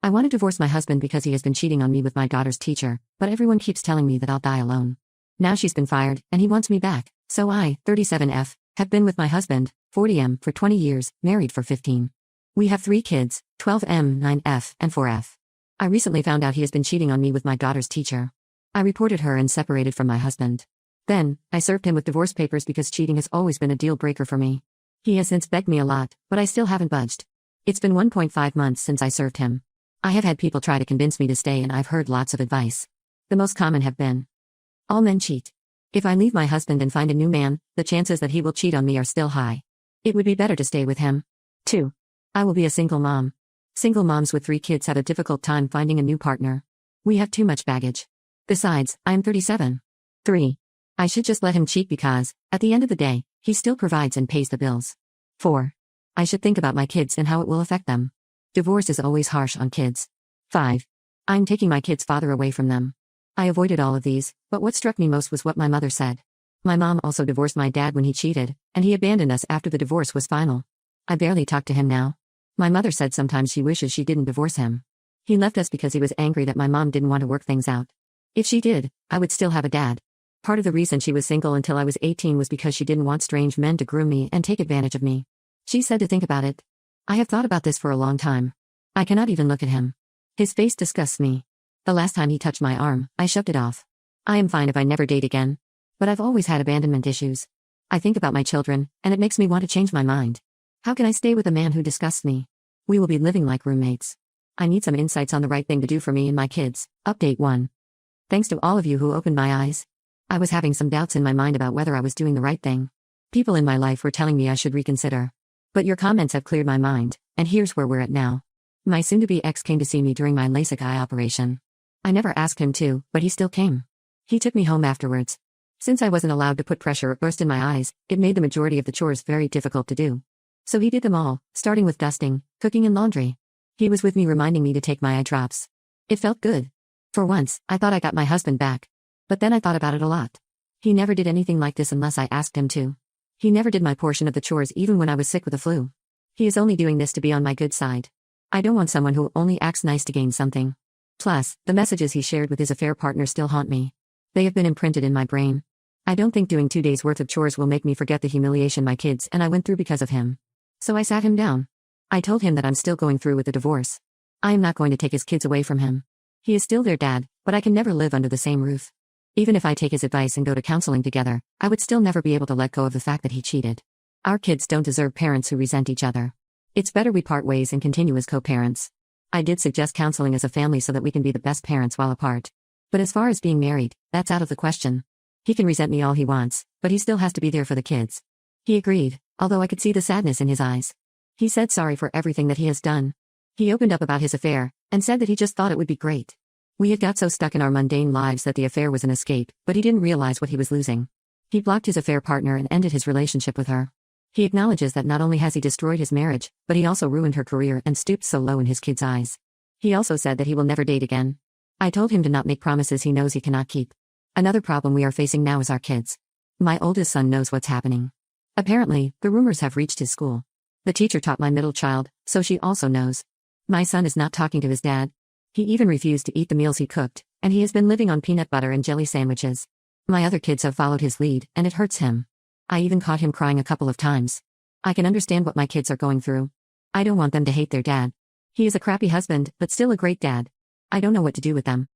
I want to divorce my husband because he has been cheating on me with my daughter's teacher, but everyone keeps telling me that I'll die alone. Now she's been fired, and he wants me back, so I, 37F, have been with my husband, 40M, for 20 years, married for 15. We have 3 kids, 12M, 9F, and 4F. I recently found out he has been cheating on me with my daughter's teacher. I reported her and separated from my husband. Then, I served him with divorce papers because cheating has always been a deal breaker for me. He has since begged me a lot, but I still haven't budged. It's been 1.5 months since I served him. I have had people try to convince me to stay and I've heard lots of advice. The most common have been: all men cheat. If I leave my husband and find a new man, the chances that he will cheat on me are still high. It would be better to stay with him. 2. I will be a single mom. Single moms with 3 kids have a difficult time finding a new partner. We have too much baggage. Besides, I am 37. 3. I should just let him cheat because, at the end of the day, he still provides and pays the bills. 4. I should think about my kids and how it will affect them. Divorce is always harsh on kids. 5. I'm taking my kids' father away from them. I avoided all of these, but what struck me most was what my mother said. My mom also divorced my dad when he cheated, and he abandoned us after the divorce was final. I barely talk to him now. My mother said sometimes she wishes she didn't divorce him. He left us because he was angry that my mom didn't want to work things out. If she did, I would still have a dad. Part of the reason she was single until I was 18 was because she didn't want strange men to groom me and take advantage of me. She said to think about it. I have thought about this for a long time. I cannot even look at him. His face disgusts me. The last time he touched my arm, I shoved it off. I am fine if I never date again. But I've always had abandonment issues. I think about my children, and it makes me want to change my mind. How can I stay with a man who disgusts me? We will be living like roommates. I need some insights on the right thing to do for me and my kids. Update 1. Thanks to all of you who opened my eyes. I was having some doubts in my mind about whether I was doing the right thing. People in my life were telling me I should reconsider. But your comments have cleared my mind, and here's where we're at now. My soon-to-be ex came to see me during my LASIK eye operation. I never asked him to, but he still came. He took me home afterwards. Since I wasn't allowed to put pressure or burst in my eyes, it made the majority of the chores very difficult to do. So he did them all, starting with dusting, cooking and laundry. He was with me reminding me to take my eye drops. It felt good. For once, I thought I got my husband back. But then I thought about it a lot. He never did anything like this unless I asked him to. He never did my portion of the chores even when I was sick with the flu. He is only doing this to be on my good side. I don't want someone who only acts nice to gain something. Plus, the messages he shared with his affair partner still haunt me. They have been imprinted in my brain. I don't think doing 2 days' worth of chores will make me forget the humiliation my kids and I went through because of him. So I sat him down. I told him that I'm still going through with the divorce. I am not going to take his kids away from him. He is still their dad, but I can never live under the same roof. Even if I take his advice and go to counseling together, I would still never be able to let go of the fact that he cheated. Our kids don't deserve parents who resent each other. It's better we part ways and continue as co-parents. I did suggest counseling as a family so that we can be the best parents while apart. But as far as being married, that's out of the question. He can resent me all he wants, but he still has to be there for the kids. He agreed, although I could see the sadness in his eyes. He said sorry for everything that he has done. He opened up about his affair, and said that he just thought it would be great. We had got so stuck in our mundane lives that the affair was an escape, but he didn't realize what he was losing. He blocked his affair partner and ended his relationship with her. He acknowledges that not only has he destroyed his marriage, but he also ruined her career and stooped so low in his kids' eyes. He also said that he will never date again. I told him to not make promises he knows he cannot keep. Another problem we are facing now is our kids. My oldest son knows what's happening. Apparently, the rumors have reached his school. The teacher taught my middle child, so she also knows. My son is not talking to his dad. He even refused to eat the meals he cooked, and he has been living on peanut butter and jelly sandwiches. My other kids have followed his lead, and it hurts him. I even caught him crying a couple of times. I can understand what my kids are going through. I don't want them to hate their dad. He is a crappy husband, but still a great dad. I don't know what to do with them.